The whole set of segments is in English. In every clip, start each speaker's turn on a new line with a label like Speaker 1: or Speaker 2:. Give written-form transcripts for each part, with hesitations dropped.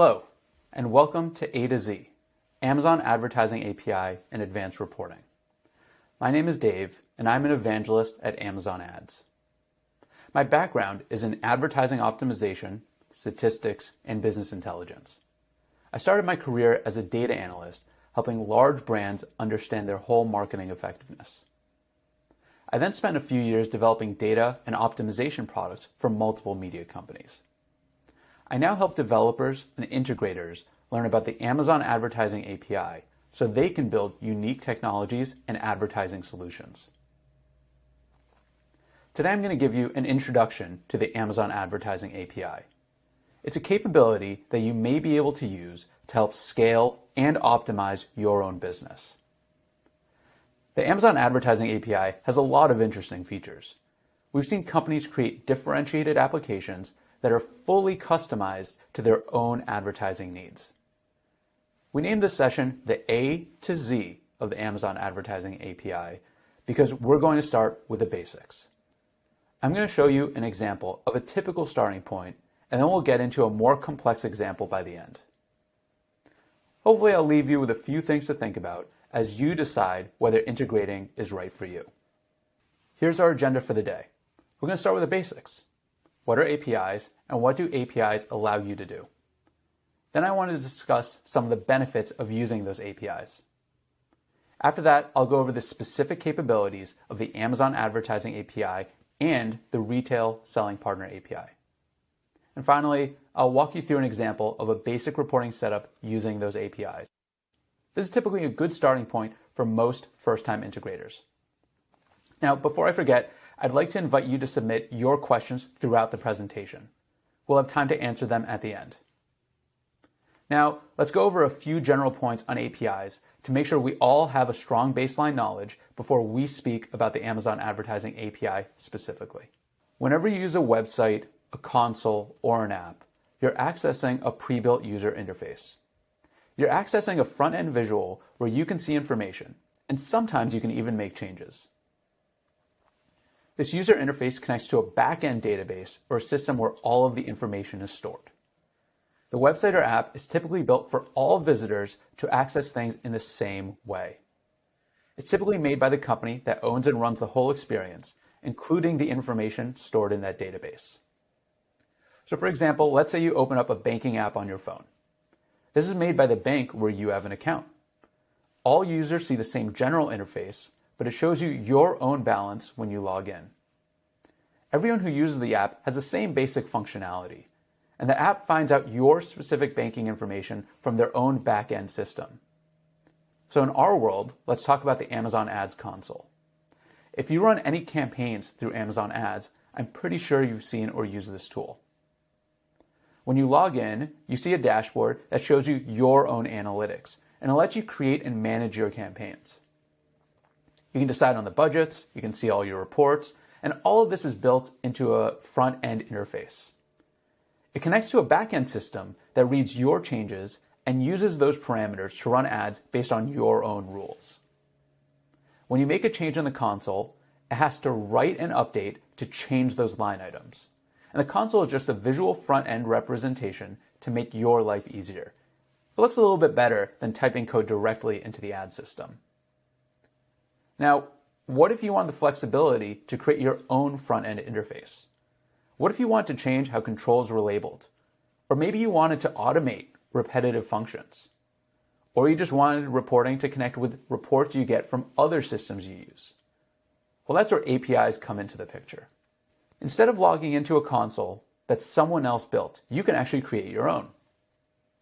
Speaker 1: Hello, and welcome to A to Z, Amazon Advertising API and Advanced Reporting. My name is Dave, and I'm an evangelist at Amazon Ads. My background is in advertising optimization, statistics, and business intelligence. I started my career as a data analyst, helping large brands understand their whole marketing effectiveness. I then spent a few years developing data and optimization products for multiple media companies. I now help developers and integrators learn about the Amazon Advertising API so they can build unique technologies and advertising solutions. Today I'm going to give you an introduction to the Amazon Advertising API. It's a capability that you may be able to use to help scale and optimize your own business. The Amazon Advertising API has a lot of interesting features. We've seen companies create differentiated applications that are fully customized to their own advertising needs. We named this session the A to Z of the Amazon Advertising API because we're going to start with the basics. I'm going to show you an example of a typical starting point, and then we'll get into a more complex example by the end. Hopefully I'll leave you with a few things to think about as you decide whether integrating is right for you. Here's our agenda for the day. We're going to start with the basics. What are APIs, and what do APIs allow you to do? Then I want to discuss some of the benefits of using those APIs. After that, I'll go over the specific capabilities of the Amazon Advertising API and the Retail Selling Partner API. And finally, I'll walk you through an example of a basic reporting setup using those APIs. This is typically a good starting point for most first-time integrators. Now, before I forget, I'd like to invite you to submit your questions throughout the presentation. We'll have time to answer them at the end. Now, let's go over a few general points on APIs to make sure we all have a strong baseline knowledge before we speak about the Amazon Advertising API specifically. Whenever you use a website, a console, or an app, you're accessing a pre-built user interface. You're accessing a front-end visual where you can see information, and sometimes you can even make changes. This user interface connects to a back-end database or a system where all of the information is stored. The website or app is typically built for all visitors to access things in the same way. It's typically made by the company that owns and runs the whole experience, including the information stored in that database. So for example, let's say you open up a banking app on your phone. This is made by the bank where you have an account. All users see the same general interface, but it shows you your own balance when you log in. Everyone who uses the app has the same basic functionality, and the app finds out your specific banking information from their own back-end system. So in our world, let's talk about the Amazon Ads console. If you run any campaigns through Amazon Ads, I'm pretty sure you've seen or used this tool. When you log in, you see a dashboard that shows you your own analytics, and it lets you create and manage your campaigns. You can decide on the budgets, you can see all your reports, and all of this is built into a front-end interface. It connects to a back-end system that reads your changes and uses those parameters to run ads based on your own rules. When you make a change in the console, it has to write an update to change those line items. And the console is just a visual front-end representation to make your life easier. It looks a little bit better than typing code directly into the ad system. Now, what if you want the flexibility to create your own front-end interface? What if you want to change how controls were labeled? Or maybe you wanted to automate repetitive functions? Or you just wanted reporting to connect with reports you get from other systems you use? Well, that's where APIs come into the picture. Instead of logging into a console that someone else built, you can actually create your own.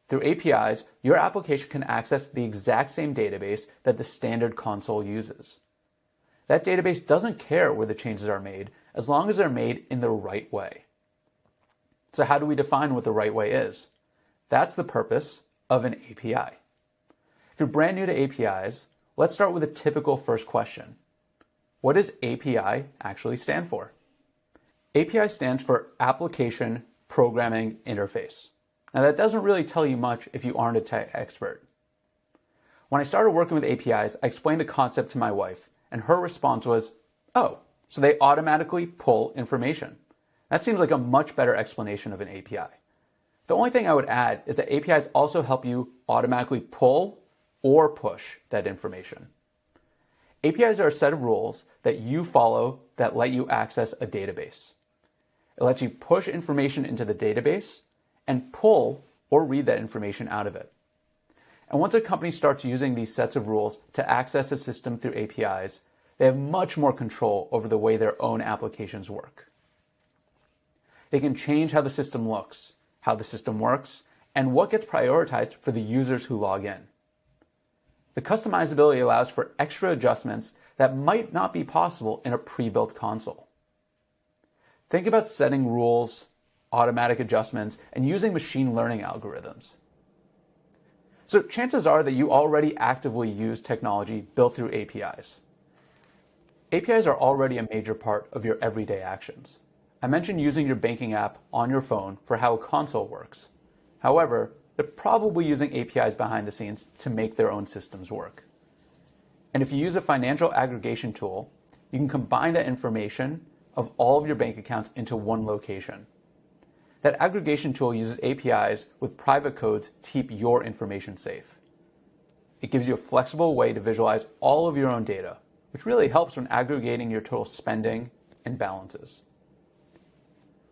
Speaker 1: Through APIs, your application can access the exact same database that the standard console uses. That database doesn't care where the changes are made as long as they're made in the right way. So how do we define what the right way is? That's the purpose of an API. If you're brand new to APIs, let's start with a typical first question. What does API actually stand for? API stands for Application Programming Interface. Now that doesn't really tell you much if you aren't a tech expert. When I started working with APIs, I explained the concept to my wife, and her response was, oh, so they automatically pull information. That seems like a much better explanation of an API. The only thing I would add is that APIs also help you automatically pull or push that information. APIs are a set of rules that you follow that let you access a database. It lets you push information into the database and pull or read that information out of it. And once a company starts using these sets of rules to access a system through APIs, they have much more control over the way their own applications work. They can change how the system looks, how the system works, and what gets prioritized for the users who log in. The customizability allows for extra adjustments that might not be possible in a pre-built console. Think about setting rules, automatic adjustments, and using machine learning algorithms. So chances are that you already actively use technology built through APIs. APIs are already a major part of your everyday actions. I mentioned using your banking app on your phone for how a console works. However, they're probably using APIs behind the scenes to make their own systems work. And if you use a financial aggregation tool, you can combine that information of all of your bank accounts into one location. That aggregation tool uses APIs with private codes to keep your information safe. It gives you a flexible way to visualize all of your own data, which really helps when aggregating your total spending and balances.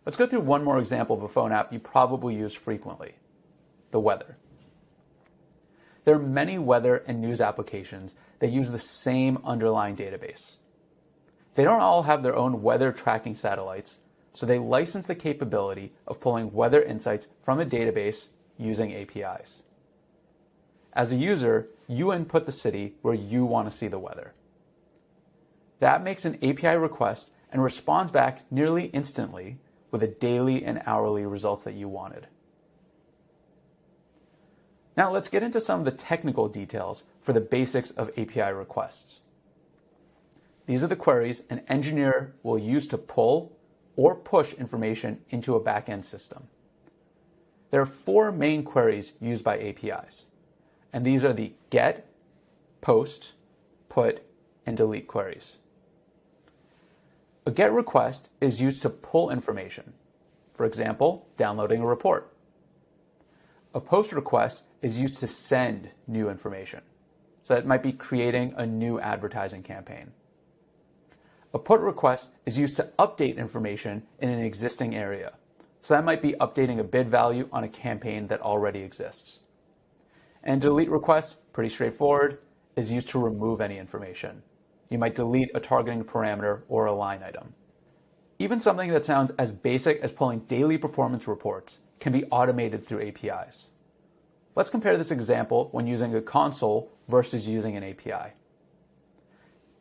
Speaker 1: Let's go through one more example of a phone app you probably use frequently: the weather. There are many weather and news applications that use the same underlying database. They don't all have their own weather tracking satellites, so they license the capability of pulling weather insights from a database using APIs. As a user, you input the city where you want to see the weather. That makes an API request and responds back nearly instantly with the daily and hourly results that you wanted. Now let's get into some of the technical details for the basics of API requests. These are the queries an engineer will use to pull or push information into a backend system. There are 4 main queries used by APIs, and these are the get, post, put, and delete queries. A GET request is used to pull information, for example, downloading a report. A POST request is used to send new information, so that might be creating a new advertising campaign. A PUT request is used to update information in an existing area, so that might be updating a bid value on a campaign that already exists. And delete request, pretty straightforward, is used to remove any information. You might delete a targeting parameter or a line item. Even something that sounds as basic as pulling daily performance reports can be automated through APIs. Let's compare this example when using a console versus using an API.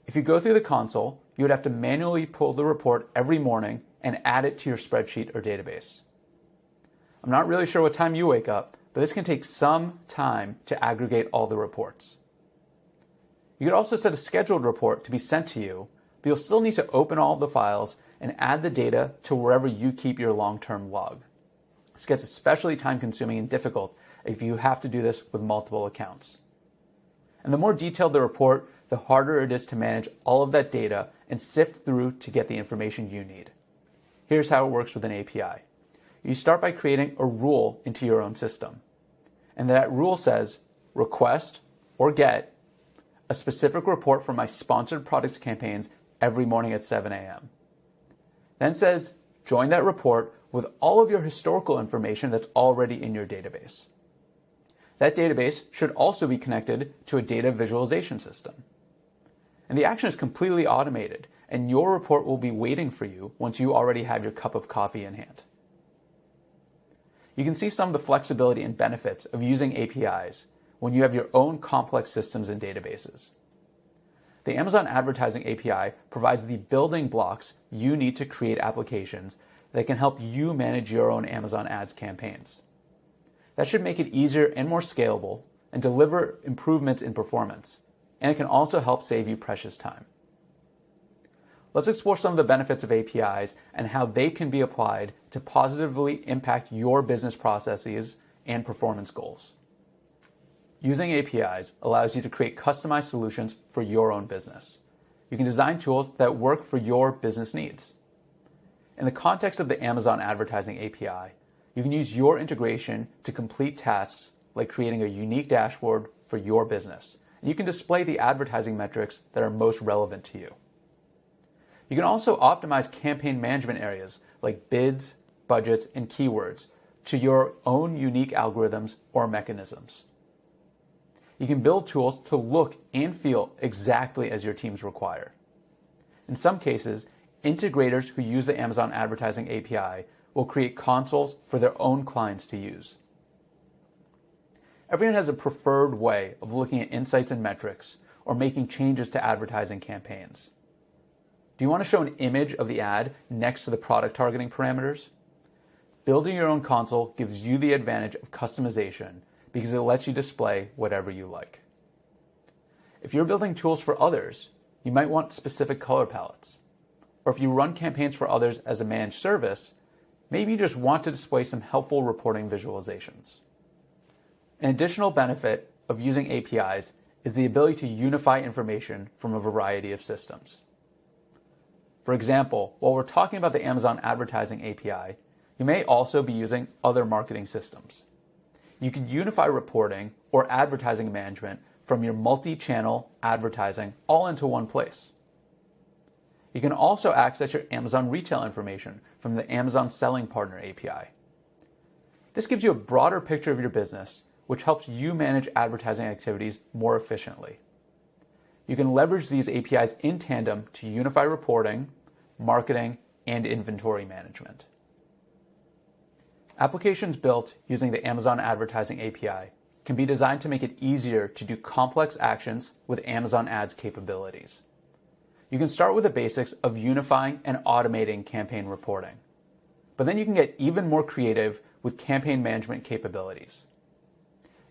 Speaker 1: If you go through the console, you would have to manually pull the report every morning and add it to your spreadsheet or database. I'm not really sure what time you wake up, but this can take some time to aggregate all the reports. You could also set a scheduled report to be sent to you, but you'll still need to open all of the files and add the data to wherever you keep your long-term log. This gets especially time-consuming and difficult if you have to do this with multiple accounts. And the more detailed the report, the harder it is to manage all of that data and sift through to get the information you need. Here's how it works with an API. You start by creating a rule into your own system. And that rule says, request or get a specific report from my sponsored products campaigns every morning at 7 a.m. Then says, join that report with all of your historical information that's already in your database. That database should also be connected to a data visualization system. And the action is completely automated, and your report will be waiting for you once you already have your cup of coffee in hand. You can see some of the flexibility and benefits of using APIs when you have your own complex systems and databases. The Amazon Advertising API provides the building blocks you need to create applications that can help you manage your own Amazon Ads campaigns. That should make it easier and more scalable and deliver improvements in performance, and it can also help save you precious time. Let's explore some of the benefits of APIs and how they can be applied to positively impact your business processes and performance goals. Using APIs allows you to create customized solutions for your own business. You can design tools that work for your business needs. In the context of the Amazon Advertising API, you can use your integration to complete tasks like creating a unique dashboard for your business. And you can display the advertising metrics that are most relevant to you. You can also optimize campaign management areas like bids, budgets, and keywords to your own unique algorithms or mechanisms. You can build tools to look and feel exactly as your teams require. In some cases, integrators who use the Amazon Advertising API will create consoles for their own clients to use. Everyone has a preferred way of looking at insights and metrics or making changes to advertising campaigns. Do you want to show an image of the ad next to the product targeting parameters? Building your own console gives you the advantage of customization because it lets you display whatever you like. If you're building tools for others, you might want specific color palettes. Or if you run campaigns for others as a managed service, maybe you just want to display some helpful reporting visualizations. An additional benefit of using APIs is the ability to unify information from a variety of systems. For example, while we're talking about the Amazon Advertising API, you may also be using other marketing systems. You can unify reporting or advertising management from your multi-channel advertising all into one place. You can also access your Amazon retail information from the Amazon Selling Partner API. This gives you a broader picture of your business, which helps you manage advertising activities more efficiently. You can leverage these APIs in tandem to unify reporting, marketing, and inventory management. Applications built using the Amazon Advertising API can be designed to make it easier to do complex actions with Amazon Ads capabilities. You can start with the basics of unifying and automating campaign reporting, but then you can get even more creative with campaign management capabilities.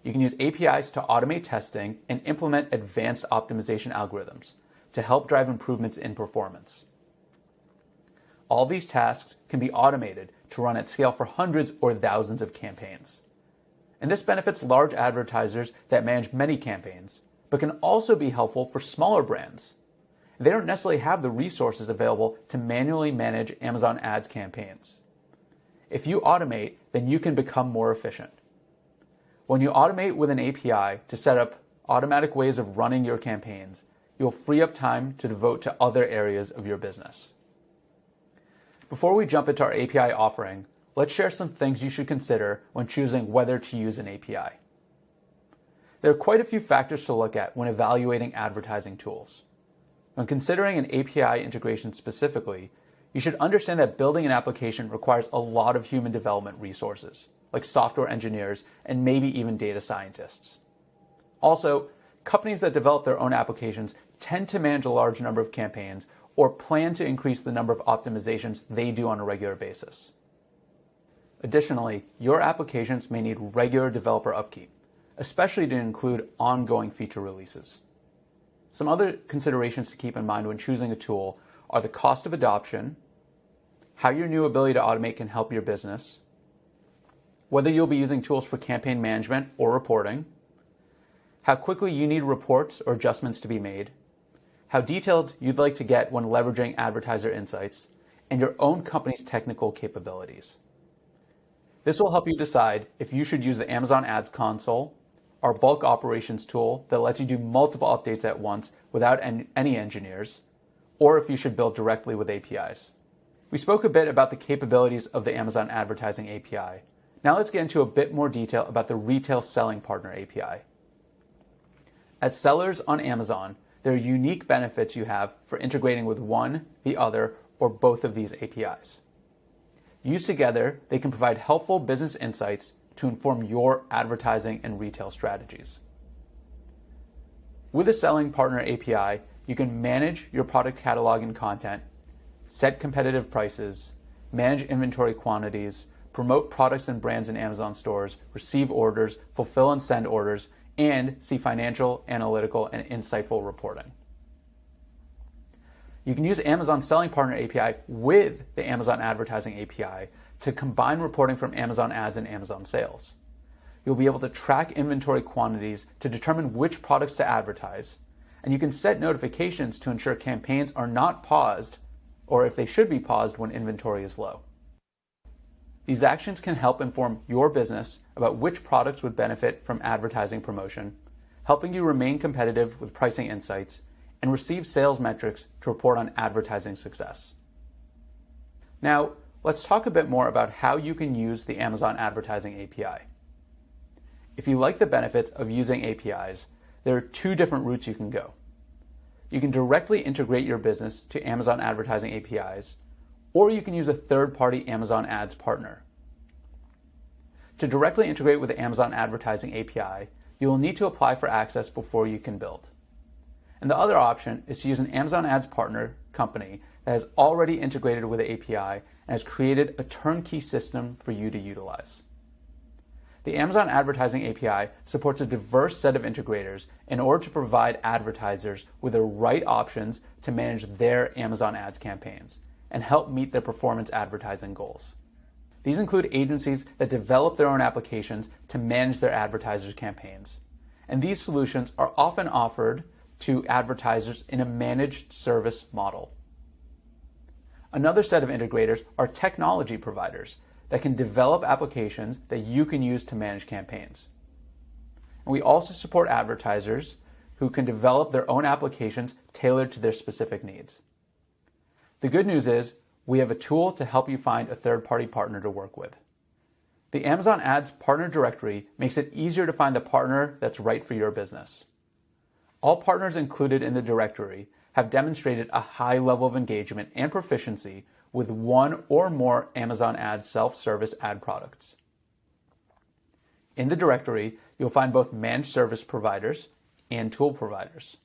Speaker 1: You can use APIs to automate testing and implement advanced optimization algorithms to help drive improvements in performance. All these tasks can be automated to run at scale for hundreds or thousands of campaigns. And this benefits large advertisers that manage many campaigns, but can also be helpful for smaller brands. They don't necessarily have the resources available to manually manage Amazon Ads campaigns. If you automate, then you can become more efficient. When you automate with an API to set up automatic ways of running your campaigns, you'll free up time to devote to other areas of your business. Before we jump into our API offering, let's share some things you should consider when choosing whether to use an API. There are quite a few factors to look at when evaluating advertising tools. When considering an API integration specifically, you should understand that building an application requires a lot of human development resources, like software engineers and maybe even data scientists. Also, companies that develop their own applications tend to manage a large number of campaigns or plan to increase the number of optimizations they do on a regular basis. Additionally, your applications may need regular developer upkeep, especially to include ongoing feature releases. Some other considerations to keep in mind when choosing a tool are the cost of adoption, how your new ability to automate can help your business, whether you'll be using tools for campaign management or reporting, how quickly you need reports or adjustments to be made, how detailed you'd like to get when leveraging advertiser insights, and your own company's technical capabilities. This will help you decide if you should use the Amazon Ads Console, our bulk operations tool that lets you do multiple updates at once without any engineers, or if you should build directly with APIs. We spoke a bit about the capabilities of the Amazon Advertising API. Now let's get into a bit more detail about the Retail Selling Partner API. As sellers on Amazon, there are unique benefits you have for integrating with one, the other, or both of these APIs. Used together, they can provide helpful business insights to inform your advertising and retail strategies. With the Selling Partner API, you can manage your product catalog and content, set competitive prices, manage inventory quantities, promote products and brands in Amazon stores, receive orders, fulfill and send orders, and see financial, analytical, and insightful reporting. You can use Amazon Selling Partner API with the Amazon Advertising API to combine reporting from Amazon Ads and Amazon Sales. You'll be able to track inventory quantities to determine which products to advertise, and you can set notifications to ensure campaigns are not paused or if they should be paused when inventory is low. These actions can help inform your business about which products would benefit from advertising promotion, helping you remain competitive with pricing insights, and receive sales metrics to report on advertising success. Now, let's talk a bit more about how you can use the Amazon Advertising API. If you like the benefits of using APIs, there are two different routes you can go. You can directly integrate your business to Amazon Advertising APIs, or you can use a third-party Amazon Ads partner. To directly integrate with the Amazon Advertising API, you will need to apply for access before you can build. And the other option is to use an Amazon Ads partner company that has already integrated with the API and has created a turnkey system for you to utilize. The Amazon Advertising API supports a diverse set of integrators in order to provide advertisers with the right options to manage their Amazon Ads campaigns and help meet their performance advertising goals. These include agencies that develop their own applications to manage their advertisers' campaigns. And these solutions are often offered to advertisers in a managed service model. Another set of integrators are technology providers that can develop applications that you can use to manage campaigns. And we also support advertisers who can develop their own applications tailored to their specific needs. The good news is we have a tool to help you find a third-party partner to work with. The Amazon Ads Partner Directory makes it easier to find the partner that's right for your business. All partners included in the directory have demonstrated a high level of engagement and proficiency with one or more Amazon Ads self-service ad products. In the directory, you'll find both managed service providers and tool providers.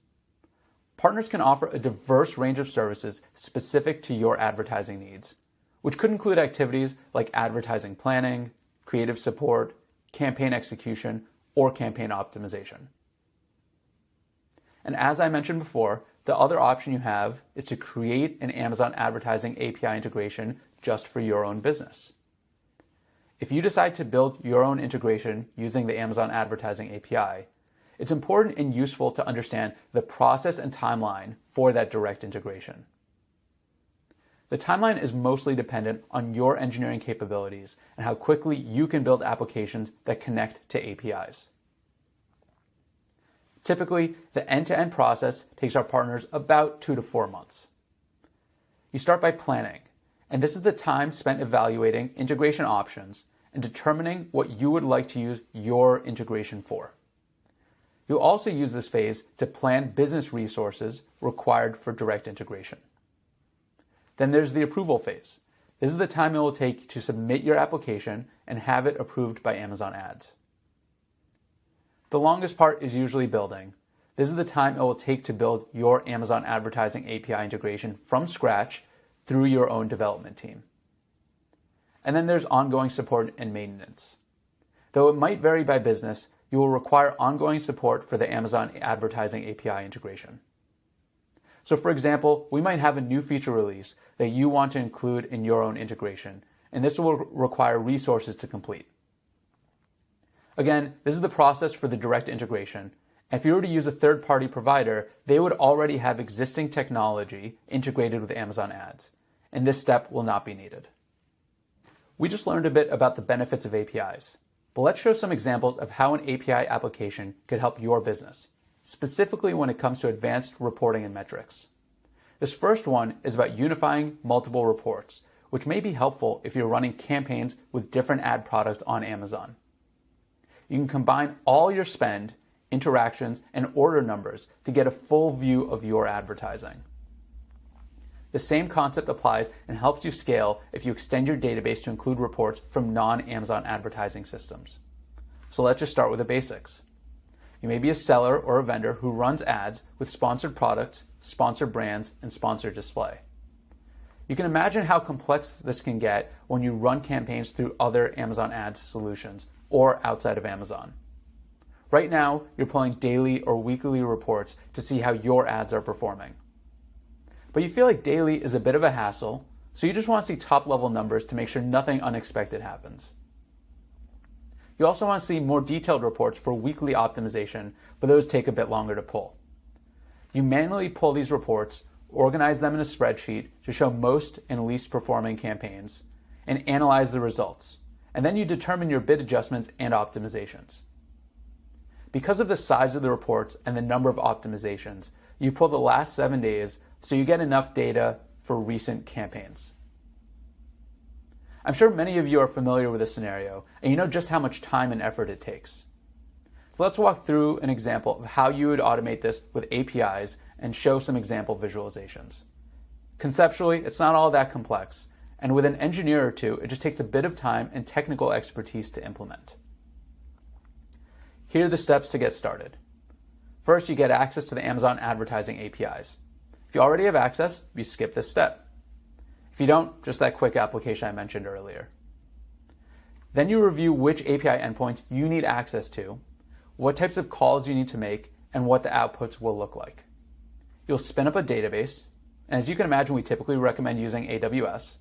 Speaker 1: Partners can offer a diverse range of services specific to your advertising needs, which could include activities like advertising planning, creative support, campaign execution, or campaign optimization. And as I mentioned before, the other option you have is to create an Amazon Advertising API integration just for your own business. If you decide to build your own integration using the Amazon Advertising API, it's important and useful to understand the process and timeline for that direct integration. The timeline is mostly dependent on your engineering capabilities and how quickly you can build applications that connect to APIs. Typically, the end-to-end process takes our partners about 2 to 4 months. You start by planning, and this is the time spent evaluating integration options and determining what you would like to use your integration for. You'll also use this phase to plan business resources required for direct integration. Then there's the approval phase. This is the time it will take to submit your application and have it approved by Amazon Ads. The longest part is usually building. This is the time it will take to build your Amazon Advertising API integration from scratch through your own development team. And then there's ongoing support and maintenance. Though it might vary by business, you will require ongoing support for the Amazon Advertising API integration. So for example, we might have a new feature release that you want to include in your own integration, and this will require resources to complete. Again, this is the process for the direct integration. If you were to use a third-party provider, they would already have existing technology integrated with Amazon Ads, and this step will not be needed. We just learned a bit about the benefits of APIs, but let's show some examples of how an API application could help your business, specifically when it comes to advanced reporting and metrics. This first one is about unifying multiple reports, which may be helpful if you're running campaigns with different ad products on Amazon. You can combine all your spend, interactions, and order numbers to get a full view of your advertising. The same concept applies and helps you scale if you extend your database to include reports from non-Amazon advertising systems. So let's just start with the basics. You may be a seller or a vendor who runs ads with sponsored products, sponsored brands, and sponsored display. You can imagine how complex this can get when you run campaigns through other Amazon Ads solutions or outside of Amazon. Right now, you're pulling daily or weekly reports to see how your ads are performing. But you feel like daily is a bit of a hassle, so you just want to see top-level numbers to make sure nothing unexpected happens. You also want to see more detailed reports for weekly optimization, but those take a bit longer to pull. You manually pull these reports, organize them in a spreadsheet to show most and least performing campaigns, and analyze the results. And then you determine your bid adjustments and optimizations. Because of the size of the reports and the number of optimizations, you pull the last 7 days so you get enough data for recent campaigns. I'm sure many of you are familiar with this scenario, and you know just how much time and effort it takes. So let's walk through an example of how you would automate this with APIs and show some example visualizations. Conceptually, it's not all that complex, and with an engineer or two, it just takes a bit of time and technical expertise to implement. Here are the steps to get started. First, you get access to the Amazon advertising APIs. If you already have access, you skip this step. If you don't, just that quick application I mentioned earlier. Then you review which API endpoints you need access to, what types of calls you need to make, and what the outputs will look like. You'll spin up a database, and as you can imagine, we typically recommend using AWS.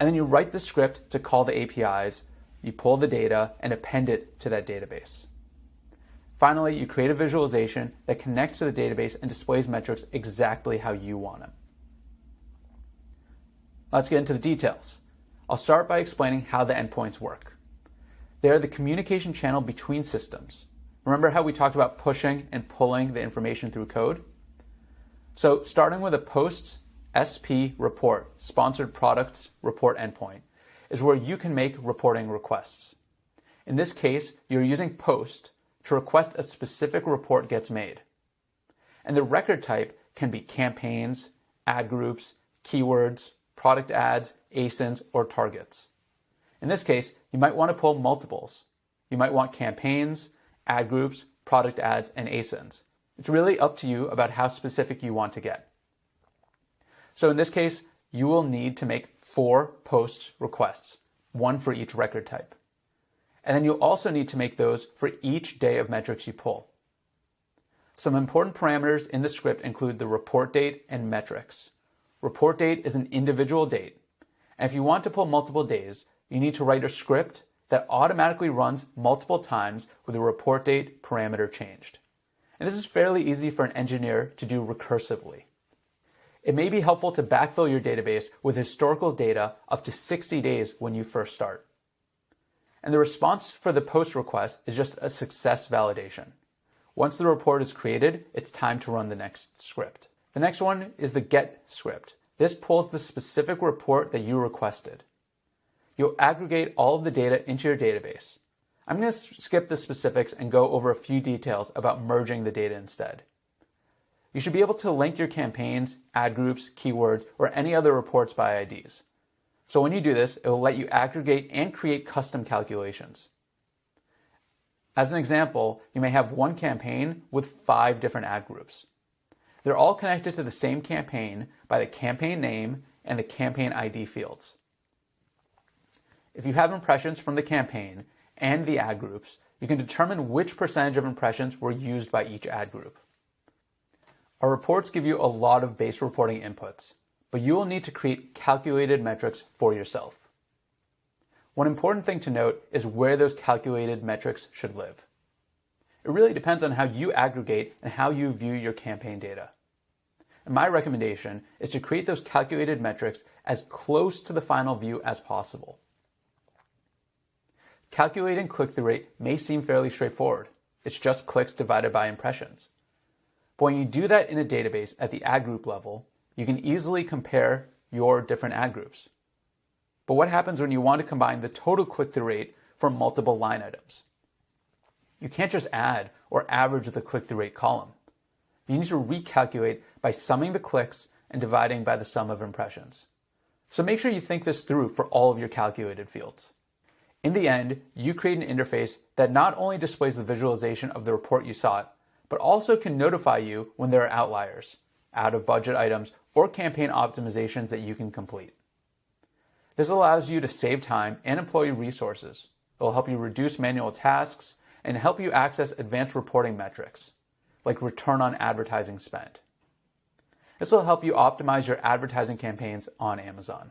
Speaker 1: And then you write the script to call the APIs, you pull the data, and append it to that database. Finally, you create a visualization that connects to the database and displays metrics exactly how you want them. Let's get into the details. I'll start by explaining how the endpoints work. They are the communication channel between systems. Remember how we talked about pushing and pulling the information through code? So starting with a posts SP report, sponsored products report endpoint, is where you can make reporting requests. In this case, you're using post to request a specific report gets made. And the record type can be campaigns, ad groups, keywords, product ads, ASINs, or targets. In this case, you might want to pull multiples. You might want campaigns, ad groups, product ads, and ASINs. It's really up to you about how specific you want to get. So in this case, you will need to make 4 post requests, 1 for each record type. And then you'll also need to make those for each day of metrics you pull. Some important parameters in the script include the report date and metrics. Report date is an individual date. And if you want to pull multiple days, you need to write a script that automatically runs multiple times with the report date parameter changed. And this is fairly easy for an engineer to do recursively. It may be helpful to backfill your database with historical data up to 60 days when you first start. And the response for the post request is just a success validation. Once the report is created, it's time to run the next script. The next one is the get script. This pulls the specific report that you requested. You'll aggregate all of the data into your database. I'm going to skip the specifics and go over a few details about merging the data instead. You should be able to link your campaigns, ad groups, keywords, or any other reports by IDs. So when you do this, it will let you aggregate and create custom calculations. As an example, you may have one campaign with 5 different ad groups. They're all connected to the same campaign by the campaign name and the campaign ID fields. If you have impressions from the campaign and the ad groups, you can determine which percentage of impressions were used by each ad group. Our reports give you a lot of base reporting inputs, but you will need to create calculated metrics for yourself. One important thing to note is where those calculated metrics should live. It really depends on how you aggregate and how you view your campaign data. And my recommendation is to create those calculated metrics as close to the final view as possible. Calculating click-through rate may seem fairly straightforward. It's just clicks divided by impressions. But when you do that in a database at the ad group level, you can easily compare your different ad groups. But what happens when you want to combine the total click-through rate for multiple line items? You can't just add or average the click-through rate column. You need to recalculate by summing the clicks and dividing by the sum of impressions. So make sure you think this through for all of your calculated fields. In the end, you create an interface that not only displays the visualization of the report you sought, but also can notify you when there are outliers, out of budget items, or campaign optimizations that you can complete. This allows you to save time and employee resources. It will help you reduce manual tasks and help you access advanced reporting metrics, like return on advertising spend. This will help you optimize your advertising campaigns on Amazon.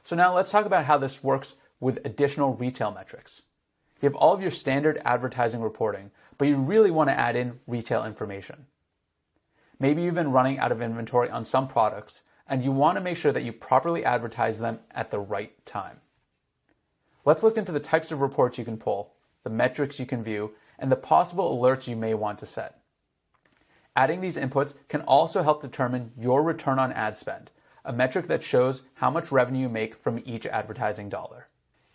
Speaker 1: So now let's talk about how this works with additional retail metrics. You have all of your standard advertising reporting, but you really want to add in retail information. Maybe you've been running out of inventory on some products, and you want to make sure that you properly advertise them at the right time. Let's look into the types of reports you can pull, the metrics you can view, and the possible alerts you may want to set. Adding these inputs can also help determine your return on ad spend, a metric that shows how much revenue you make from each advertising dollar.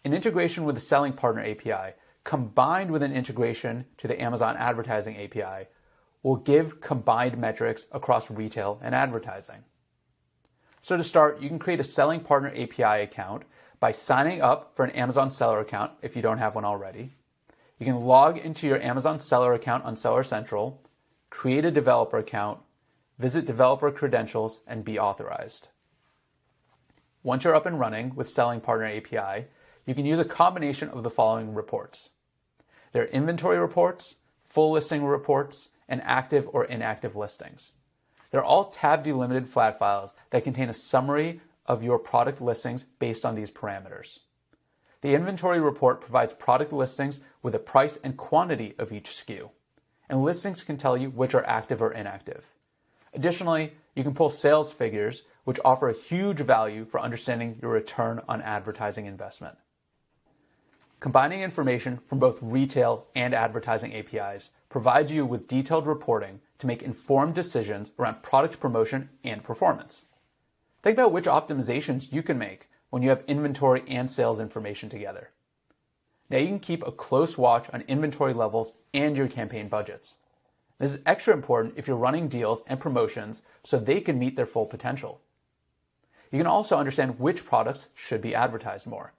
Speaker 1: An integration with the Selling Partner API, combined with an integration to the Amazon Advertising API, will give combined metrics across retail and advertising. So to start, you can create a Selling Partner API account by signing up for an Amazon Seller account if you don't have one already. You can log into your Amazon Seller account on Seller Central, create a developer account, visit developer credentials, and be authorized. Once you're up and running with Selling Partner API, you can use a combination of the following reports. There are inventory reports, full listing reports, and active or inactive listings. They're all tab delimited flat files that contain a summary of your product listings based on these parameters. The inventory report provides product listings with the price and quantity of each SKU, and listings can tell you which are active or inactive. Additionally, you can pull sales figures, which offer a huge value for understanding your return on advertising investment. Combining information from both retail and advertising APIs provides you with detailed reporting to make informed decisions around product promotion and performance. Think about which optimizations you can make when you have inventory and sales information together. Now you can keep a close watch on inventory levels and your campaign budgets. This is extra important if you're running deals and promotions so they can meet their full potential. You can also understand which products should be advertised more.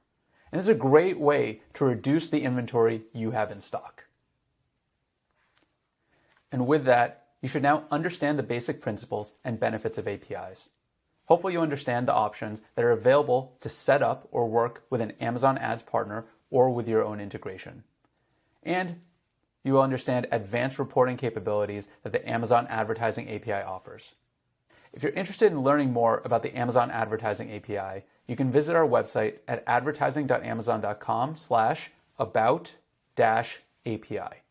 Speaker 1: And this is a great way to reduce the inventory you have in stock. And with that, you should now understand the basic principles and benefits of APIs. Hopefully you understand the options that are available to set up or work with an Amazon Ads partner or with your own integration. And you will understand advanced reporting capabilities that the Amazon Advertising API offers. If you're interested in learning more about the Amazon Advertising API, you can visit our website at advertising.amazon.com/about-API.